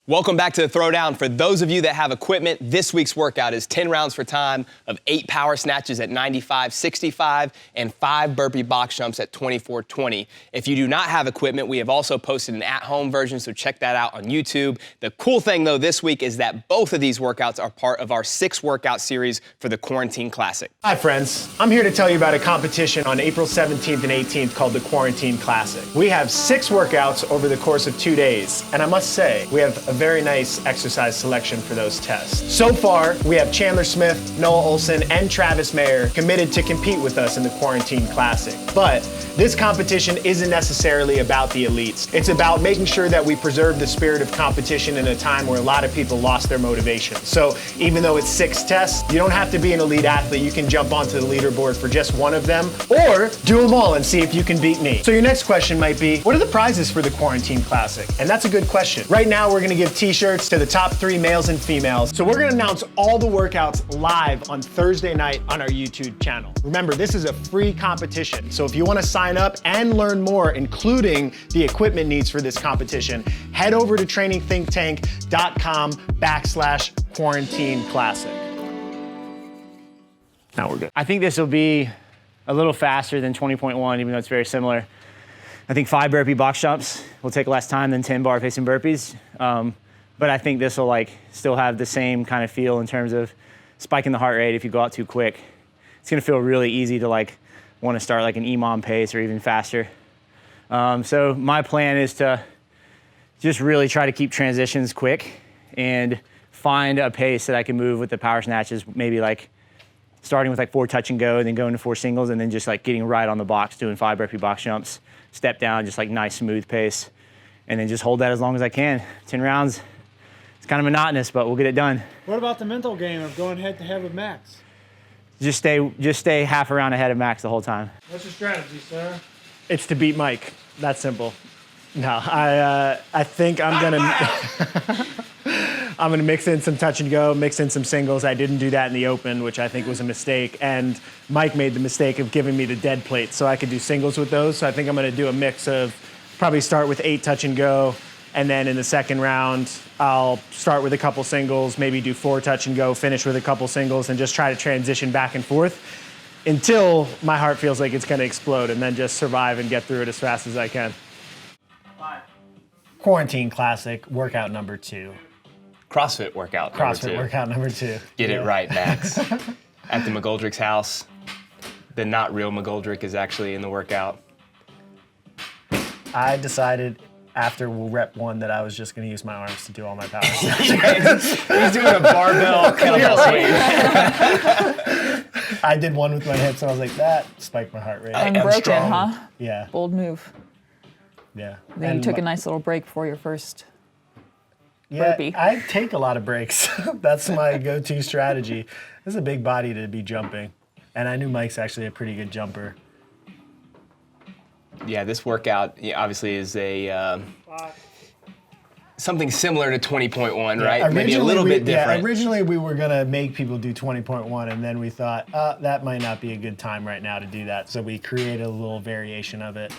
Welcome back to the Throwdown. For those of you that have equipment, this week's workout is 10 rounds for time of 8 power snatches at 95-65 and 5 burpee box jumps at 24-20. If you do not have equipment, we have also posted an at-home version, so check that out on YouTube. The cool thing, though, this week is that both of these workouts are part of our 6-workout series for the Quarantine Classic. Hi, friends. I'm here to tell you about a competition on April 17th and 18th called the Quarantine Classic. We have 6 workouts over the course of 2 days, and I must say, we have a very nice exercise selection for those tests. So far, we have Chandler Smith, Noah Olson, and Travis Mayer committed to compete with us in the Quarantine Classic. But this competition isn't necessarily about the elites. It's about making sure that we preserve the spirit of competition in a time where a lot of people lost their motivation. So even though it's 6 tests, you don't have to be an elite athlete. You can jump onto the leaderboard for just one of them, or do them all and see if you can beat me. So your next question might be, what are the prizes for the Quarantine Classic? And that's a good question. Right now, we're gonna give t-shirts to the top 3 males and females. So we're gonna announce all the workouts live on Thursday night on our YouTube channel. Remember, this is a free competition. So if you wanna sign up and learn more, including the equipment needs for this competition, head over to trainingthinktank.com/quarantine classic. Now we're good. I think this will be a little faster than 20.1, even though it's very similar. I think 5 burpee box jumps will take less time than 10 bar facing burpees. But I think this will still have the same kind of feel in terms of spiking the heart rate if you go out too quick. It's gonna feel really easy to want to start an EMOM pace or even faster. So my plan is to just really try to keep transitions quick and find a pace that I can move with the power snatches, maybe starting with 4 touch and go and then going to 4 singles and then just getting right on the box, doing 5 burpee box jumps, step down, just nice smooth pace, and then just hold that as long as I can. 10 rounds. It's kind of monotonous, but we'll get it done. What about the mental game of going head to head with Max? Just stay half a round ahead of Max the whole time. What's your strategy, sir? It's to beat Mike. That's simple. No, I think I'm gonna mix in some touch and go, mix in some singles. I didn't do that in the open, which I think was a mistake. And Mike made the mistake of giving me the dead plate, so I could do singles with those. So I think I'm gonna do a mix of probably start with 8 touch and go, and then in the second round, I'll start with a couple singles, maybe do 4 touch and go, finish with a couple singles, and just try to transition back and forth until my heart feels like it's gonna explode, and then just survive and get through it as fast as I can. 5. Quarantine Classic, workout number 2. CrossFit workout number 2. CrossFit workout number 2. Get it right, Max. At the McGoldrick's house. The not real McGoldrick is actually in the workout. I decided after rep 1 that I was just gonna use my arms to do all my power. He's doing a barbell kettlebell swing. I did one with my hips, and I was like, that spiked my heart rate. Unbroken, huh? Yeah. Bold move. Yeah. Then you took a nice little break before your first burpee. I take a lot of breaks. That's my go-to strategy. This is a big body to be jumping, and I knew Mike's actually a pretty good jumper. Yeah, this workout obviously is something similar to 20.1, right? Maybe a little bit different. Yeah, originally we were gonna make people do 20.1, and then we thought, that might not be a good time right now to do that. So we created a little variation of it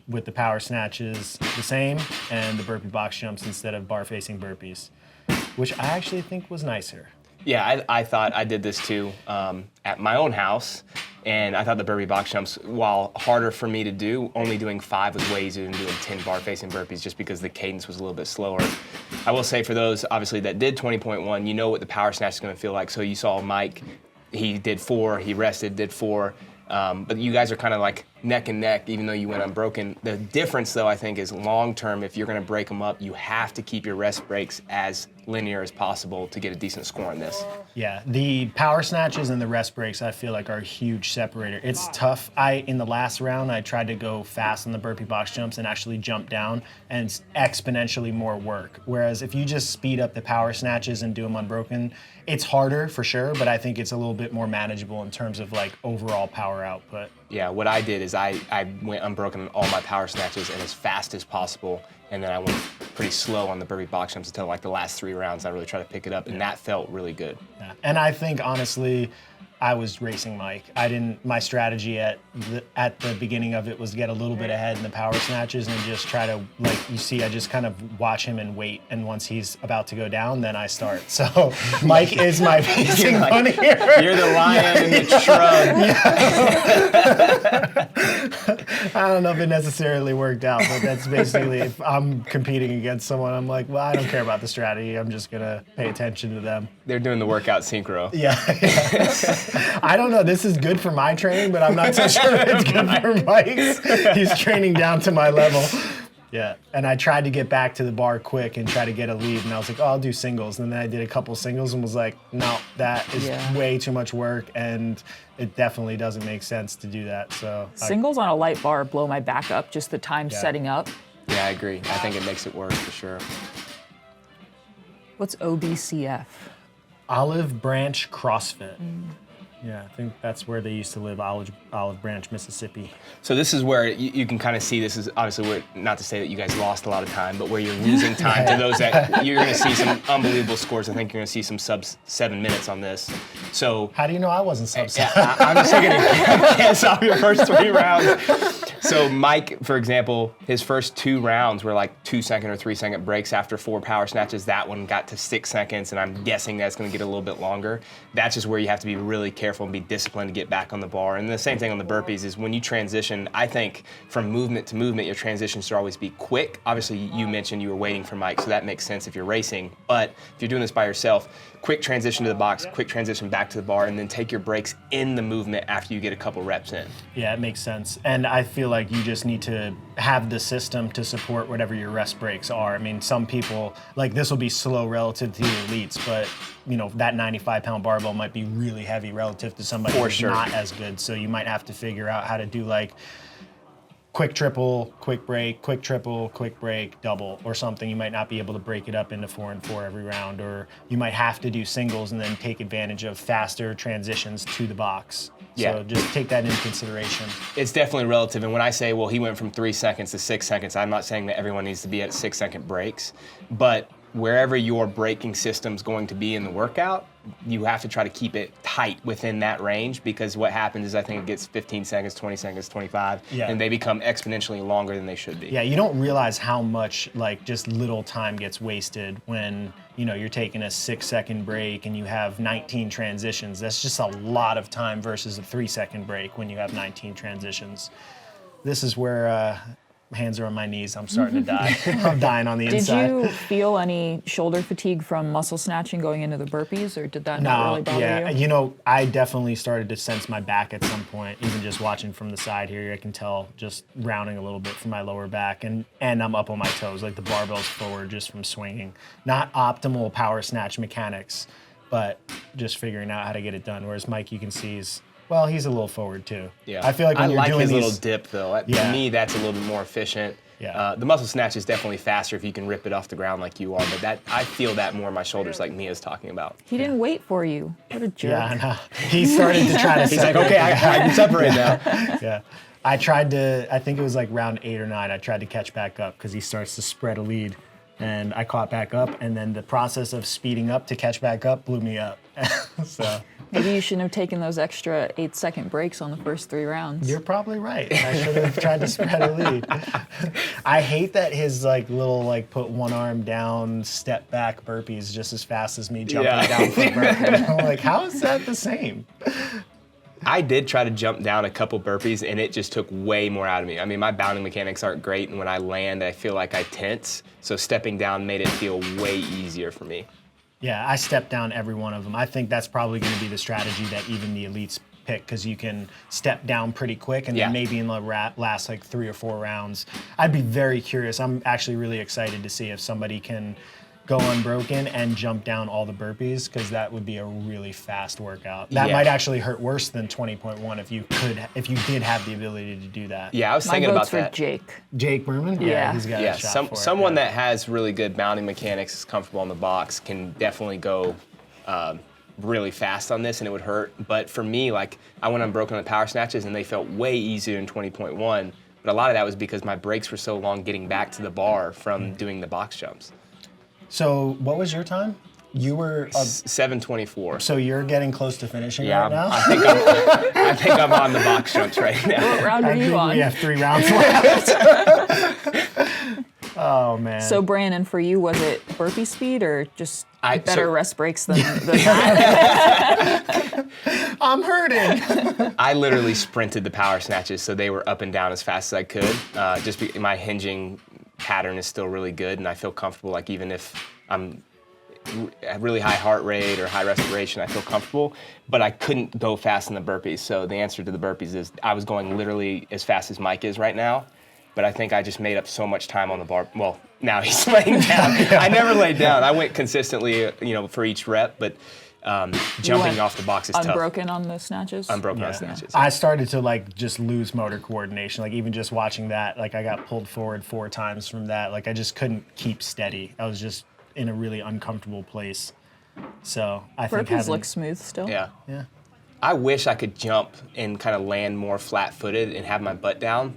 with the power snatches the same and the burpee box jumps instead of bar facing burpees, which I actually think was nicer. Yeah, I thought I did this too at my own house, and I thought the burpee box jumps, while harder for me to do, only doing 5 was way easier than doing 10 bar facing burpees just because the cadence was a little bit slower. I will say for those, obviously, that did 20.1, you know what the power snatch is going to feel like. So you saw Mike, he did 4, he rested, did 4. But you guys are kind of neck and neck, even though you went unbroken. The difference, though, I think, is long-term, if you're going to break them up, you have to keep your rest breaks as linear as possible to get a decent score on this. Yeah, the power snatches and the rest breaks, I feel like, are a huge separator. It's tough. In the last round, I tried to go fast on the burpee box jumps and actually jump down, and it's exponentially more work. Whereas if you just speed up the power snatches and do them unbroken, it's harder for sure, but I think it's a little bit more manageable in terms of overall power output. Yeah, what I did is I went unbroken on all my power snatches and as fast as possible, and then I went pretty slow on the burpee box jumps until the last 3 rounds. I really tried to pick it up, and that felt really good. Yeah. And I think, honestly, I was racing Mike. My strategy at the beginning of it was get a little bit ahead in the power snatches and just try to, like you see, I just kind of watch him and wait. And once he's about to go down, then I start. So Mike is my pacing bunny here. You're the lion in the shrub. I don't know if it necessarily worked out, but that's basically, if I'm competing against someone, I'm like, well, I don't care about the strategy. I'm just going to pay attention to them. They're doing the workout synchro. Yeah. I don't know. This is good for my training, but I'm not so sure it's good for Mike's. He's training down to my level. Yeah. And I tried to get back to the bar quick and try to get a lead. And I was like, oh, I'll do singles. And then I did a couple singles and was like, no, that is way too much work. And it definitely doesn't make sense to do that. So Singles on a light bar blow my back up, just the time setting up. Yeah, I agree. I think it makes it worse for sure. What's OBCF? Olive Branch CrossFit. Yeah, I think that's where they used to live, Olive Branch, Mississippi. So this is where you can kind of see, this is obviously where, not to say that you guys lost a lot of time, but where you're losing time to those that, you're gonna see some unbelievable scores. I think you're gonna see some sub 7 minutes on this. So. How do you know I wasn't sub 7? Yeah, I'm just gonna guess off your first 3 rounds. So Mike, for example, his first 2 rounds were like 2-second or 3-second breaks after 4 power snatches. That one got to 6 seconds, and I'm guessing that's gonna get a little bit longer. That's just where you have to be really careful and be disciplined to get back on the bar. And the same thing on the burpees is when you transition, I think from movement to movement, your transitions should always be quick. Obviously, you mentioned you were waiting for Mike, so that makes sense if you're racing. But if you're doing this by yourself, quick transition to the box, quick transition back to the bar, and then take your breaks in the movement after you get a couple reps in. Yeah, it makes sense. And I feel like you just need to have the system to support whatever your rest breaks are. I mean, some people, like this will be slow relative to the elites, but you know, that 95-pound barbell might be really heavy relative to somebody who's not as good. So you might have to figure out how to do like quick triple, quick break, quick triple, quick break, double, or something. You might not be able to break it up into 4 and 4 every round, or you might have to do singles and then take advantage of faster transitions to the box. Yeah. So just take that into consideration. It's definitely relative. And when I say, well, he went from 3 seconds to 6 seconds, I'm not saying that everyone needs to be at 6-second breaks, but wherever your braking system's going to be in the workout, you have to try to keep it tight within that range, because what happens is I think it gets 15 seconds, 20 seconds, 25, and they become exponentially longer than they should be. Yeah, you don't realize how much like just little time gets wasted when, you know, you're taking a 6-second break and you have 19 transitions. That's just a lot of time versus a 3-second break when you have 19 transitions. This is where hands are on my knees. I'm starting to die. I'm dying on the inside. Did you feel any shoulder fatigue from muscle snatching going into the burpees, or did that not really bother you? You know, I definitely started to sense my back at some point. Even just watching from the side here, I can tell just rounding a little bit from my lower back, and I'm up on my toes, like the barbell's forward just from swinging. Not optimal power snatch mechanics, but just figuring out how to get it done. Whereas Mike, you can see, he's a little forward too. Yeah. I feel like when you're doing his these, little dip though. To me, that's a little bit more efficient. Yeah. The muscle snatch is definitely faster if you can rip it off the ground like you are, but that I feel that more in my shoulders, like Mia's talking about. He didn't wait for you. What a jerk. Yeah, I know. He started to try to. He's like, okay, I can separate now. Yeah. I tried to. I think it was like round 8 or 9. I tried to catch back up because he starts to spread a lead, and I caught back up, and then the process of speeding up to catch back up blew me up. So. Maybe you shouldn't have taken those extra 8-second breaks on the first 3 rounds. You're probably right. I should have tried to spread a lead. I hate that his like little like put one arm down, step back burpees just as fast as me jumping down for burpees. I'm like, how is that the same? I did try to jump down a couple burpees, and it just took way more out of me. I mean, my bounding mechanics aren't great, and when I land, I feel like I tense. So stepping down made it feel way easier for me. Yeah, I stepped down every one of them. I think that's probably going to be the strategy that even the elites pick, because you can step down pretty quick, and then maybe in the last like 3 or 4 rounds. I'd be very curious. I'm actually really excited to see if somebody can go unbroken and jump down all the burpees, because that would be a really fast workout. That might actually hurt worse than 20.1 if you did have the ability to do that. Yeah, I was thinking about that. My vote's for Jake. Jake Berman? Yeah. He's got a shot for it. Someone that has really good bounding mechanics, is comfortable in the box, can definitely go really fast on this, and it would hurt. But for me, like, I went unbroken on the power snatches, and they felt way easier in 20.1. But a lot of that was because my breaks were so long getting back to the bar from doing the box jumps. So what was your time? You were 7:24. so you're getting close to finishing Yeah, right now. I think I'm on the box jumps right now. What round are you on? We have 3 rounds left. Oh man. So Brandon, for you, was it burpee speed or just better so- rest breaks than that? I'm hurting. I literally sprinted the power snatches, so they were up and down as fast as I could. My hinging pattern is still really good, and I feel comfortable. Like even if I'm at really high heart rate or high respiration, I feel comfortable. But I couldn't go fast in the burpees. So the answer to the burpees is I was going literally as fast as Mike is right now. But I think I just made up so much time on the bar. Well, now he's laying down. I never laid down. I went consistently, for each rep, but jumping off the box is tough. Unbroken on the snatches? Unbroken on snatches. I started to just lose motor coordination. Like even just watching that, I got pulled forward 4 times from that. I just couldn't keep steady. I was just in a really uncomfortable place. So I think Burpees look smooth still. Yeah. Yeah. I wish I could jump and kind of land more flat-footed and have my butt down.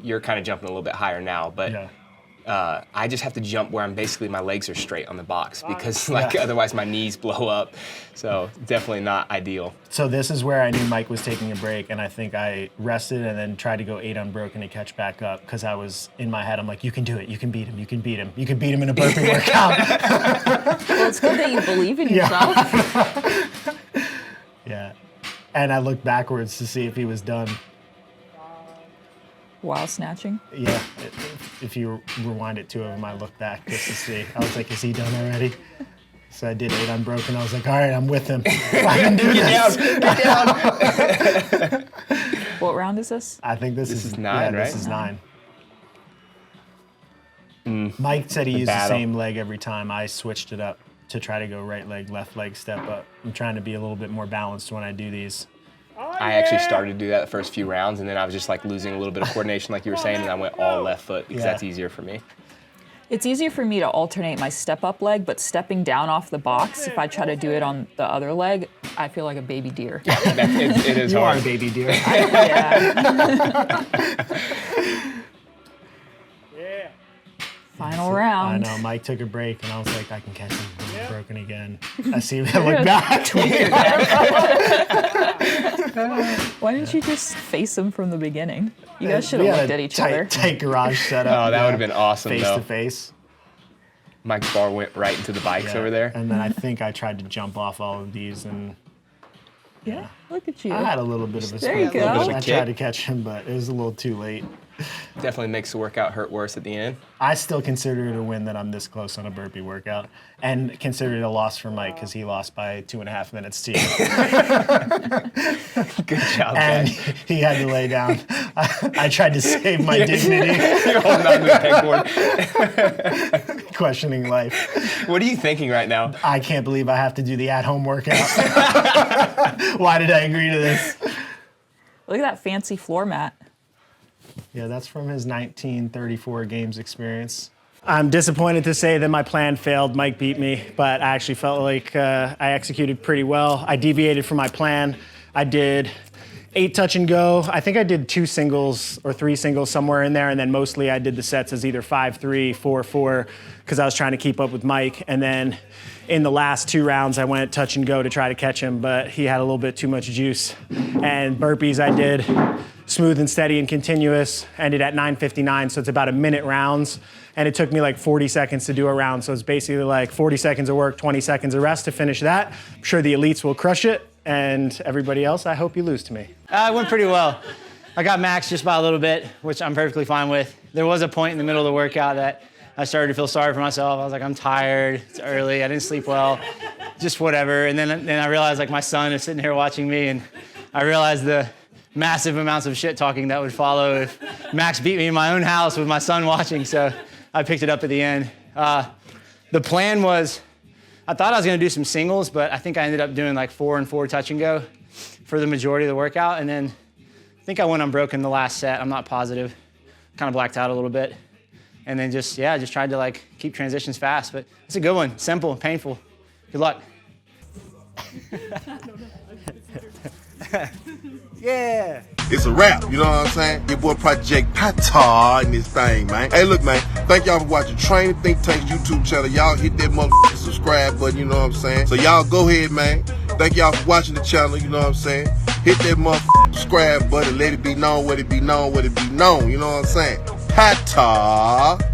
You're kind of jumping a little bit higher now, but I just have to jump where my legs are straight on the box because otherwise my knees blow up. So definitely not ideal. So this is where I knew Mike was taking a break, and I think I rested and then tried to go 8 unbroken to catch back up because I was in my head. I'm like, you can do it. You can beat him. You can beat him. You can beat him in a burpee workout. Well, it's good that you believe in yourself. Yeah. And I looked backwards to see if he was done. While snatching? Yeah. If you rewind it 2 of them, I looked back just to see. I was like, is he done already? So I did 8 unbroken. I was like, all right, I'm with him. I can do this. Get down. What round is this? I think this is 9, right? This is 9. Mike said he used the same leg every time. I switched it up to try to go right leg, left leg, step up. I'm trying to be a little bit more balanced when I do these. I actually started to do that the first few rounds, and then I was just losing a little bit of coordination, like you were saying, and I went all left foot because that's easier for me. It's easier for me to alternate my step-up leg, but stepping down off the box, if I try to do it on the other leg, I feel like a baby deer. It is You hard. are a baby deer. Yeah. Final I round. know, Mike took a break, and I was like, I can catch him. He's broken again. I see him look back. Why didn't you just face him from the beginning? You guys should have looked at each other. Tight garage setup. Oh, that would have been awesome, Face though. to face. Mike's bar went right into the bikes over there. And then I think I tried to jump off all of these, and Yeah, look at you. I had a little bit of a There you split. go. I Little bit of a tried to kick. catch him, but it was a little too late. Definitely makes the workout hurt worse at the end. I still consider it a win that I'm this close on a burpee workout, and consider it a loss for Mike because he lost by 2.5 minutes to you. Good job, And guys. he had to lay down. I tried to save my dignity, You're holding on to the pegboard. questioning life. What are you thinking right now? I can't believe I have to do the at-home workout. Why did I agree to this? Look at that fancy floor mat. Yeah, that's from his 1934 games experience. I'm disappointed to say that my plan failed. Mike beat me, but I actually felt like I executed pretty well. I deviated from my plan. I did 8 touch and go. I think I did 2 singles or 3 singles somewhere in there, and then mostly I did the sets as either 5-3, 4-4, because I was trying to keep up with Mike. And then in the last 2 rounds, I went touch and go to try to catch him, but he had a little bit too much juice. And burpees I did smooth and steady and continuous, ended at 9:59, so it's about a minute rounds. And it took me like 40 seconds to do a round, so it's basically like 40 seconds of work, 20 seconds of rest to finish that. I'm sure the elites will crush it, and everybody else, I hope you lose to me. It went pretty well. I got maxed just by a little bit, which I'm perfectly fine with. There was a point in the middle of the workout that I started to feel sorry for myself. I was like, I'm tired, it's early, I didn't sleep well, just whatever. And then I realized like my son is sitting here watching me, and I realized the massive amounts of shit talking that would follow if Max beat me in my own house with my son watching, so I picked it up at the end. The plan was, I thought I was gonna do some singles, but I think I ended up doing like 4 and 4 touch and go for the majority of the workout, and then I think I went unbroken the last set. I'm not positive, kind of blacked out a little bit. And then just tried to like keep transitions fast, but it's a good one, simple, painful. Good luck. Yeah. it's a wrap. You know what I'm saying? Your boy Project Pata in this thing, man. Hey, look, man. Thank y'all for watching Training Think Tank's YouTube channel. Y'all hit that motherfucking subscribe button. You know what I'm saying? So y'all go ahead, man. Thank y'all for watching the channel. You know what I'm saying? Hit that motherfucking subscribe button. Let it be known what it be known. What it be known. You know what I'm saying? Pata.